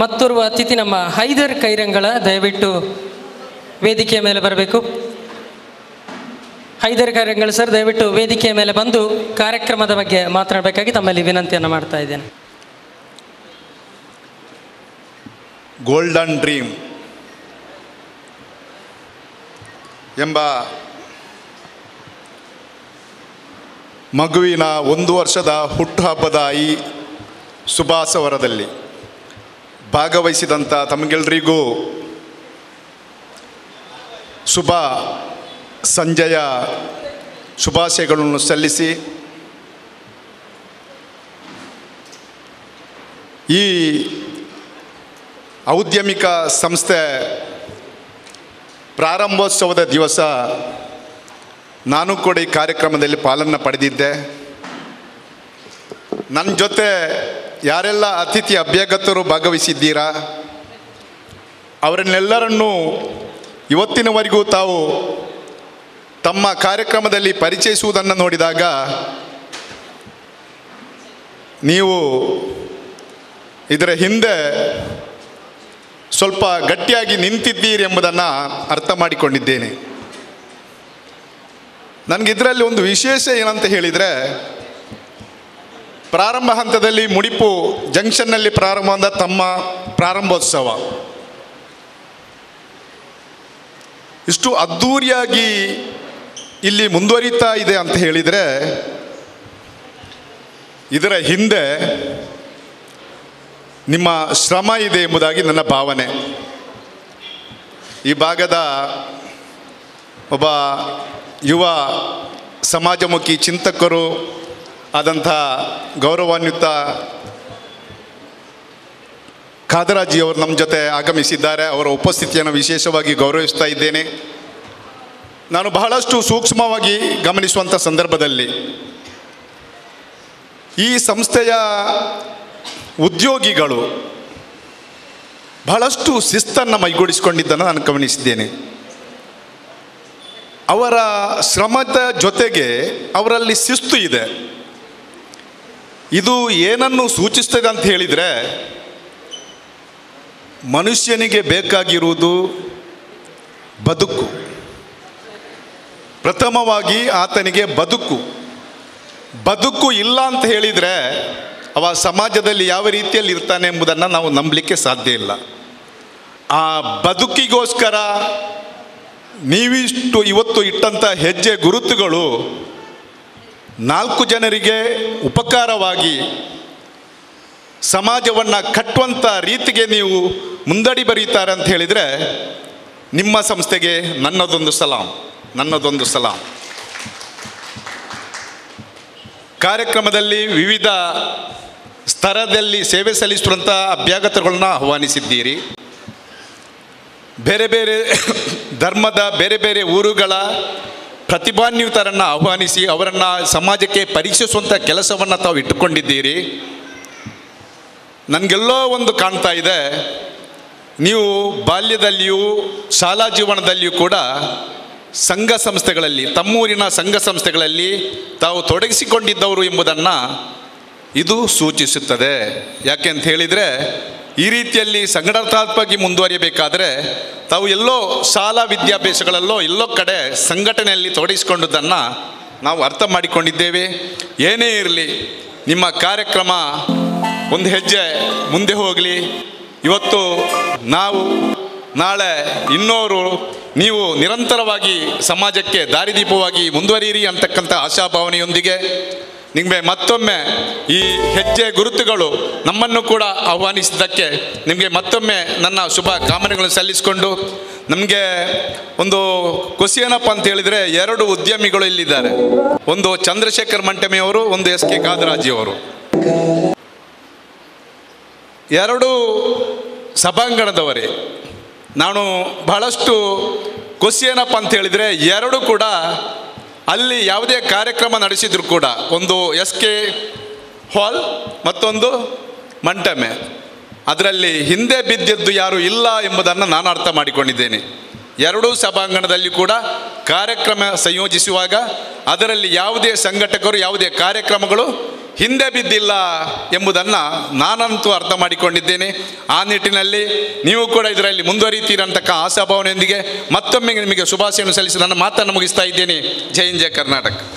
ಮತ್ತೋರ್ವ ಅತಿಥಿ ನಮ್ಮ ಹೈದರ್ ಕೈರಂಗಳ, ದಯವಿಟ್ಟು ವೇದಿಕೆಯ ಮೇಲೆ ಬರಬೇಕು. ಹೈದರ್ ಕೈರಂಗಳ ಸರ್, ದಯವಿಟ್ಟು ವೇದಿಕೆಯ ಮೇಲೆ ಬಂದು ಕಾರ್ಯಕ್ರಮದ ಬಗ್ಗೆ ಮಾತನಾಡಬೇಕಾಗಿ ತಮ್ಮಲ್ಲಿ ವಿನಂತಿಯನ್ನು ಮಾಡ್ತಾ ಇದ್ದೇನೆ. ಗೋಲ್ಡನ್ ಡ್ರೀಮ್ ಎಂಬ ಮಗುವಿನ 1 ವರ್ಷದ ಹುಟ್ಟುಹಬ್ಬದ ಈ ಶುಭಾಸವರದಲ್ಲಿ ಭಾಗವಹಿಸಿದಂಥ ತಮಗೆಲ್ಲರಿಗೂ ಶುಭ ಸಂಜೆಯ ಶುಭಾಶಯಗಳನ್ನು ಸಲ್ಲಿಸಿ, ಈ ಔದ್ಯಮಿಕ ಸಂಸ್ಥೆ ಪ್ರಾರಂಭೋತ್ಸವದ ದಿವಸ ನಾನು ಕೂಡ ಈ ಕಾರ್ಯಕ್ರಮದಲ್ಲಿ ಪಾಲನ್ನು ಪಡೆದಿದ್ದೆ. ನನ್ನ ಜೊತೆ ಯಾರೆಲ್ಲ ಅತಿಥಿ ಅಭ್ಯಾಗತರು ಭಾಗವಹಿಸಿದ್ದೀರಾ ಅವರನ್ನೆಲ್ಲರನ್ನೂ ಇವತ್ತಿನವರೆಗೂ ತಾವು ತಮ್ಮ ಕಾರ್ಯಕ್ರಮದಲ್ಲಿ ಪರಿಚಯಿಸುವುದನ್ನು ನೋಡಿದಾಗ ನೀವು ಇದರ ಹಿಂದೆ ಸ್ವಲ್ಪ ಗಟ್ಟಿಯಾಗಿ ನಿಂತಿದ್ದೀರಿ ಎಂಬುದನ್ನು ಅರ್ಥ ಮಾಡಿಕೊಂಡಿದ್ದೇನೆ. ನನಗಿದರಲ್ಲಿ ಒಂದು ವಿಶೇಷ ಏನಂತ ಹೇಳಿದರೆ, ಪ್ರಾರಂಭ ಹಂತದಲ್ಲಿ ಮುಡಿಪು ಜಂಕ್ಷನ್ನಲ್ಲಿ ಪ್ರಾರಂಭವಾದ ತಮ್ಮ ಪ್ರಾರಂಭೋತ್ಸವ ಇಷ್ಟು ಅದ್ಧೂರಿಯಾಗಿ ಇಲ್ಲಿ ಮುಂದುವರಿತಾ ಇದೆ ಅಂತ ಹೇಳಿದರೆ, ಇದರ ಹಿಂದೆ ನಿಮ್ಮ ಶ್ರಮ ಇದೆ ಎಂಬುದಾಗಿ ನನ್ನ ಭಾವನೆ. ಈ ಭಾಗದ ಒಬ್ಬ ಯುವ ಸಮಾಜಮುಖಿ ಚಿಂತಕರು ಆದಂಥ ಗೌರವಾನ್ವಿತ ಖಾದರಾಜಿಯವರು ನಮ್ಮ ಜೊತೆ ಆಗಮಿಸಿದ್ದಾರೆ. ಅವರ ಉಪಸ್ಥಿತಿಯನ್ನು ವಿಶೇಷವಾಗಿ ಗೌರವಿಸ್ತಾ ಇದ್ದೇನೆ. ನಾನು ಬಹಳಷ್ಟು ಸೂಕ್ಷ್ಮವಾಗಿ ಗಮನಿಸುವಂಥ ಸಂದರ್ಭದಲ್ಲಿ ಈ ಸಂಸ್ಥೆಯ ಉದ್ಯೋಗಿಗಳು ಬಹಳಷ್ಟು ಶಿಸ್ತನ್ನು ಮೈಗೂಡಿಸಿಕೊಂಡಿದ್ದನ್ನು ನಾನು ಗಮನಿಸಿದ್ದೇನೆ. ಅವರ ಶ್ರಮದ ಜೊತೆಗೆ ಅವರಲ್ಲಿ ಶಿಸ್ತು ಇದೆ. ಇದು ಏನನ್ನು ಸೂಚಿಸ್ತದೆ ಅಂತ ಹೇಳಿದರೆ, ಮನುಷ್ಯನಿಗೆ ಬೇಕಾಗಿರುವುದು ಬದುಕು. ಪ್ರಥಮವಾಗಿ ಆತನಿಗೆ ಬದುಕು ಇಲ್ಲ ಅಂತ ಹೇಳಿದರೆ ಅವ ಸಮಾಜದಲ್ಲಿ ಯಾವ ರೀತಿಯಲ್ಲಿ ಇರ್ತಾನೆ ಎಂಬುದನ್ನು ನಾವು ನಂಬಲಿಕ್ಕೆ ಸಾಧ್ಯ ಇಲ್ಲ. ಆ ಬದುಕಿಗೋಸ್ಕರ ನೀವಿಷ್ಟು ಇವತ್ತು ಇಟ್ಟಂಥ ಹೆಜ್ಜೆ ಗುರುತುಗಳು 4 ಜನರಿಗೆ ಉಪಕಾರವಾಗಿ ಸಮಾಜವನ್ನು ಕಟ್ಟುವಂಥ ರೀತಿಗೆ ನೀವು ಮುಂದಡಿ ಬರೀತಾರೆ ಅಂತ ಹೇಳಿದರೆ, ನಿಮ್ಮ ಸಂಸ್ಥೆಗೆ ನನ್ನದೊಂದು ಸಲಾಂ. ಕಾರ್ಯಕ್ರಮದಲ್ಲಿ ವಿವಿಧ ಸ್ತರದಲ್ಲಿ ಸೇವೆ ಸಲ್ಲಿಸುವಂಥ ಅಭ್ಯಾಗತಗಳನ್ನ ಆಹ್ವಾನಿಸಿದ್ದೀರಿ. ಬೇರೆ ಬೇರೆ ಧರ್ಮದ ಬೇರೆ ಬೇರೆ ಊರುಗಳ ಪ್ರತಿಭಾನ್ವಿತರನ್ನು ಆಹ್ವಾನಿಸಿ ಅವರನ್ನು ಸಮಾಜಕ್ಕೆ ಪರಿಚಯಿಸುವಂಥ ಕೆಲಸವನ್ನು ತಾವು ಇಟ್ಟುಕೊಂಡಿದ್ದೀರಿ. ನನಗೆಲ್ಲೋ ಒಂದು ಕಾಣ್ತಾ ಇದೆ, ನೀವು ಬಾಲ್ಯದಲ್ಲಿಯೂ ಶಾಲಾ ಜೀವನದಲ್ಲಿಯೂ ಕೂಡ ಸಂಘ ಸಂಸ್ಥೆಗಳಲ್ಲಿ, ತಮ್ಮೂರಿನ ಸಂಘ ಸಂಸ್ಥೆಗಳಲ್ಲಿ ತಾವು ತೊಡಗಿಸಿಕೊಂಡಿದ್ದವರು ಎಂಬುದನ್ನು ಇದು ಸೂಚಿಸುತ್ತದೆ. ಯಾಕೆ ಅಂತ ಹೇಳಿದರೆ, ಈ ರೀತಿಯಲ್ಲಿ ಸಂಘಟನಾತ್ಮಕವಾಗಿ ಮುಂದುವರಿಯಬೇಕಾದರೆ ತಾವು ಎಲ್ಲೋ ಶಾಲಾ ವಿದ್ಯಾಭ್ಯಾಸಗಳಲ್ಲೋ ಎಲ್ಲೋ ಕಡೆ ಸಂಘಟನೆಯಲ್ಲಿ ತೊಡಗಿಸಿಕೊಂಡುದನ್ನು ನಾವು ಅರ್ಥ ಮಾಡಿಕೊಂಡಿದ್ದೇವೆ. ಏನೇ ಇರಲಿ, ನಿಮ್ಮ ಕಾರ್ಯಕ್ರಮ ಒಂದು ಹೆಜ್ಜೆ ಮುಂದೆ ಹೋಗಲಿ. ಇವತ್ತು ನಾವು, ನಾಳೆ ಇನ್ನೋರು, ನೀವು ನಿರಂತರವಾಗಿ ಸಮಾಜಕ್ಕೆ ದಾರಿದೀಪವಾಗಿ ಮುಂದುವರಿಯಿರಿ ಅಂತಕ್ಕಂಥ ಆಶಾಭಾವನೆಯೊಂದಿಗೆ ನಿಮಗೆ ಮತ್ತೊಮ್ಮೆ ಈ ಹೆಜ್ಜೆ ಗುರುತುಗಳು ನಮ್ಮನ್ನು ಕೂಡ ಆಹ್ವಾನಿಸಿದ್ದಕ್ಕೆ ನಿಮಗೆ ಮತ್ತೊಮ್ಮೆ ನನ್ನ ಶುಭ ಕಾಮನೆಗಳನ್ನು ಸಲ್ಲಿಸಿಕೊಂಡು, ನಮಗೆ ಒಂದು ಖುಷಿ ಏನಪ್ಪ ಅಂತ ಹೇಳಿದರೆ, 2 ಉದ್ಯಮಿಗಳು ಇಲ್ಲಿದ್ದಾರೆ. ಒಂದು ಚಂದ್ರಶೇಖರ್ ಮಂಟಮಿಯವರು, ಒಂದು SK ಖಾದರಾಜಿಯವರು. 2 ಸಭಾಂಗಣದವರೇ. ನಾನು ಬಹಳಷ್ಟು ಖುಷಿ ಏನಪ್ಪ ಅಂತ ಹೇಳಿದರೆ, 2 ಕೂಡ ಅಲ್ಲಿ ಯಾವುದೇ ಕಾರ್ಯಕ್ರಮ ನಡೆಸಿದ್ರು ಕೂಡ, ಒಂದು SK ಹಾಲ್ ಮತ್ತೊಂದು ಮಂಟಮೆ, ಅದರಲ್ಲಿ ಹಿಂದೆ ಬಿದ್ದಿದ್ದು ಯಾರು ಇಲ್ಲ ಎಂಬುದನ್ನು ನಾನು ಅರ್ಥ ಮಾಡಿಕೊಂಡಿದ್ದೇನೆ. 2 ಸಭಾಂಗಣದಲ್ಲಿ ಕೂಡ ಕಾರ್ಯಕ್ರಮ ಸಂಯೋಜಿಸುವಾಗ ಅದರಲ್ಲಿ ಯಾವುದೇ ಸಂಘಟಕರು, ಯಾವುದೇ ಕಾರ್ಯಕ್ರಮಗಳು ಹಿಂದೆ ಬಿದ್ದಿಲ್ಲ ಎಂಬುದನ್ನು ನಾನಂತೂ ಅರ್ಥ ಮಾಡಿಕೊಂಡಿದ್ದೇನೆ. ಆ ನಿಟ್ಟಿನಲ್ಲಿ ನೀವು ಕೂಡ ಇದರಲ್ಲಿ ಮುಂದುವರಿತೀರಂತಕ್ಕ ಆಶಾಭಾವನೆಯೊಂದಿಗೆ ಮತ್ತೊಮ್ಮೆ ನಿಮಗೆ ಶುಭಾಶಯವನ್ನು ಸಲ್ಲಿಸಿ ನನ್ನ ಮಾತನ್ನು ಮುಗಿಸ್ತಾ ಇದ್ದೇನೆ. ಜೈ ಹಿಂದ್, ಜೈ ಕರ್ನಾಟಕ.